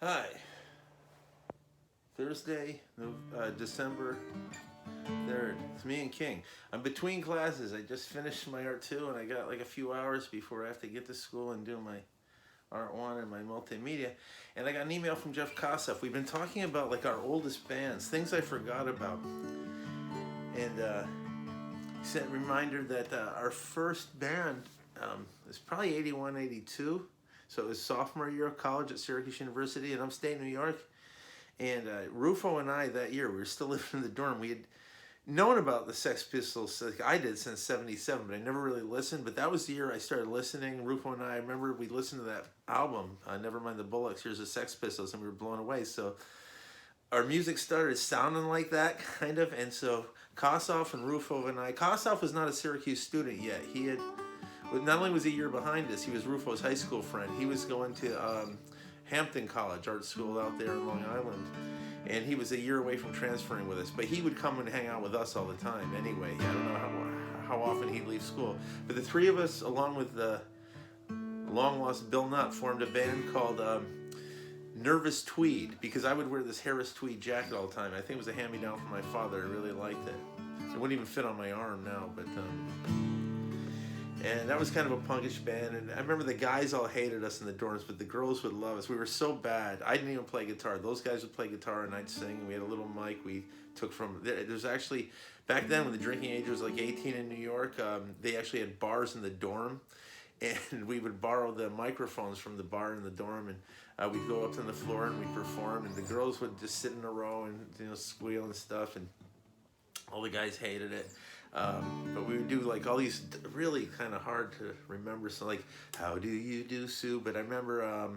Hi. Thursday, December 3rd. It's me and King. I'm between classes. I just finished my Art 2 and I got like a few hours before I have to get to school and do my Art 1 and my multimedia. And I got an email from Jeff Kosoff. We've been talking about like our oldest bands, things I forgot about. And he sent a reminder that our first band is probably 81, 82. So it was sophomore year of college at Syracuse University in upstate New York. And Rufo and I that year, we were still living in the dorm. We had known about the Sex Pistols, like I did, since '77, but I never really listened. But that was the year I started listening. Rufo and I remember we listened to that album, Nevermind the Bullocks, Here's the Sex Pistols, and we were blown away. So our music started sounding like that, kind of. And so Kosoff and Rufo and I, Kosoff was not a Syracuse student yet. He had, not only was he a year behind us, he was Rufo's high school friend. He was going to Hampton College, art school out there in Long Island. And he was a year away from transferring with us. But he would come and hang out with us all the time anyway. I don't know how often he'd leave school. But the three of us, along with the long-lost Bill Nutt, formed a band called Nervous Tweed, because I would wear this Harris tweed jacket all the time. I think it was a hand-me-down from my father. I really liked it. It wouldn't even fit on my arm now, but... And that was kind of a punkish band, and I remember the guys all hated us in the dorms, but the girls would love us. We were so bad. I didn't even play guitar. Those guys would play guitar and I'd sing. We had a little mic we took from... There's actually... Back then, when the drinking age was like 18 in New York, they actually had bars in the dorm, and we would borrow the microphones from the bar in the dorm, and we'd go up on the floor and we'd perform, and the girls would just sit in a row and squeal and stuff, and all the guys hated it. But we would do like all these really kind of hard to remember. So like, how do you do, Sue? But I remember,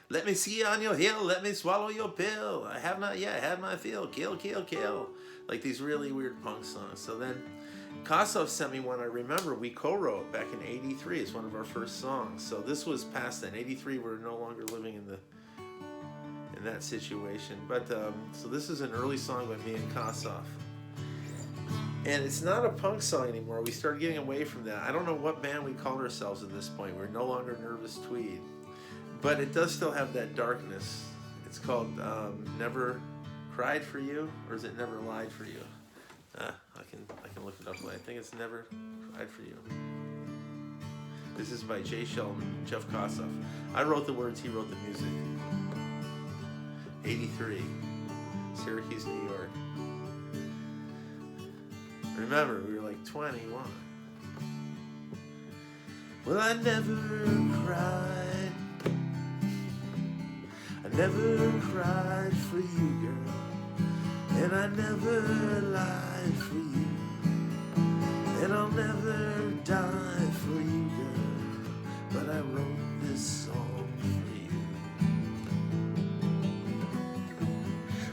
let me see on your hill, let me swallow your pill. I have not yet had my fill. Kill, kill, kill. Like these really weird punk songs. So then Kosoff sent me one I remember we co-wrote back in '83. It's one of our first songs. So this was past then. '83, we're no longer living in that situation. But so this is an early song by me and Kosoff. And it's not a punk song anymore. We started getting away from that. I don't know what band we called ourselves at this point. We're no longer Nervous Tweed. But it does still have that darkness. It's called Never Cried For You, or is it Never Lied For You? I can look it up later. I think it's Never Cried For You. This is by Shelton, Jeff Kosoff. I wrote the words, he wrote the music. '83, Syracuse, New York. Remember, we were like 21. Well, I never cried. I never cried for you, girl. And I never lied for you. And I'll never die for you, girl. But I wrote this song for you.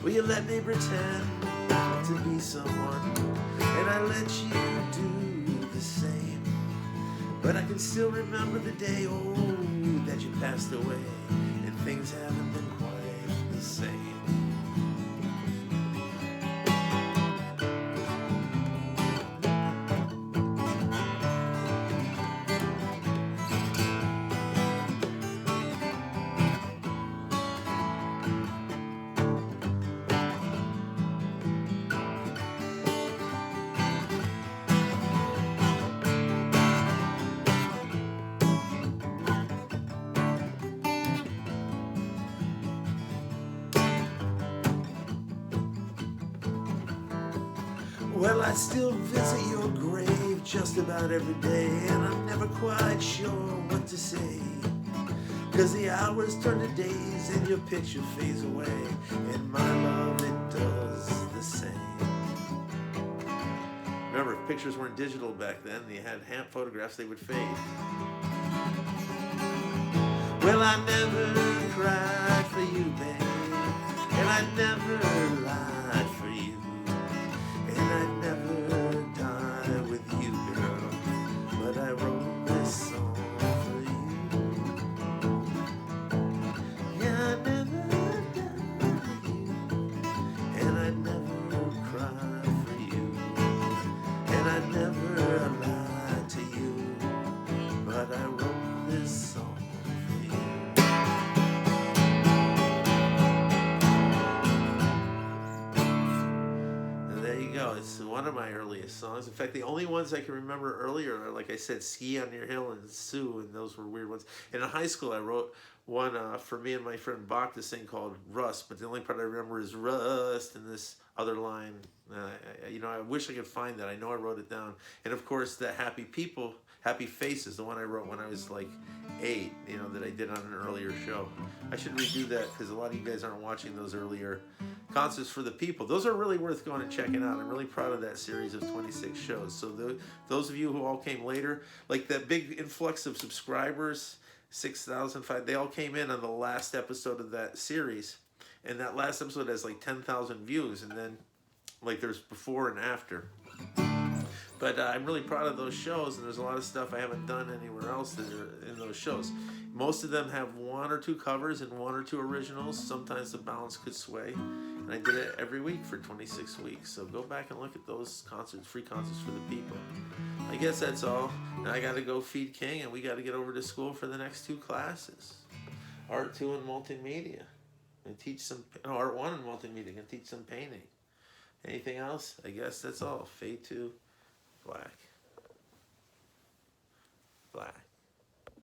Will you let me pretend to be someone? And I let you do the same. But I can still remember the day, oh, that you passed away, and things haven't been quite the same. Well, I still visit your grave just about every day, and I'm never quite sure what to say. 'Cause the hours turn to days and your picture fades away, and my love, it does the same. Remember, if pictures weren't digital back then, you had hand photographs, they would fade. Well, I never cried for you, babe, and I never lied for you. And I'd never die with you, girl, but I wrote this song for you. Yeah, I never died with you, and I'd never cry for you, and I'd never lie to you, but I wrote this song for you. one of my earliest songs. In fact, the only ones I can remember earlier are, like I said, Ski on Your Hill and Sue, and those were weird ones. And in high school, I wrote one for me and my friend Bach to sing called Rust, but the only part I remember is Rust and this other line. I wish I could find that. I know I wrote it down. And of course, the Happy Faces, the one I wrote when I was like 8, that I did on an earlier show. I should redo that because a lot of you guys aren't watching those earlier concerts for the people. Those are really worth going and checking out. I'm really proud of that series of 26 shows. So those of you who all came later, like that big influx of subscribers, 6,005, they all came in on the last episode of that series. And that last episode has like 10,000 views. And then like there's before and after. But I'm really proud of those shows, and there's a lot of stuff I haven't done anywhere else that are in those shows. Most of them have 1 or 2 covers and 1 or 2 originals. Sometimes the balance could sway. And I did it every week for 26 weeks. So go back and look at those concerts, free concerts for the people. I guess that's all. Now I got to go feed King, and we got to get over to school for the next 2 classes. Art 2 and Multimedia. And teach some, Art 1 and Multimedia, and teach some painting. Anything else? I guess that's all. Fade 2. Black.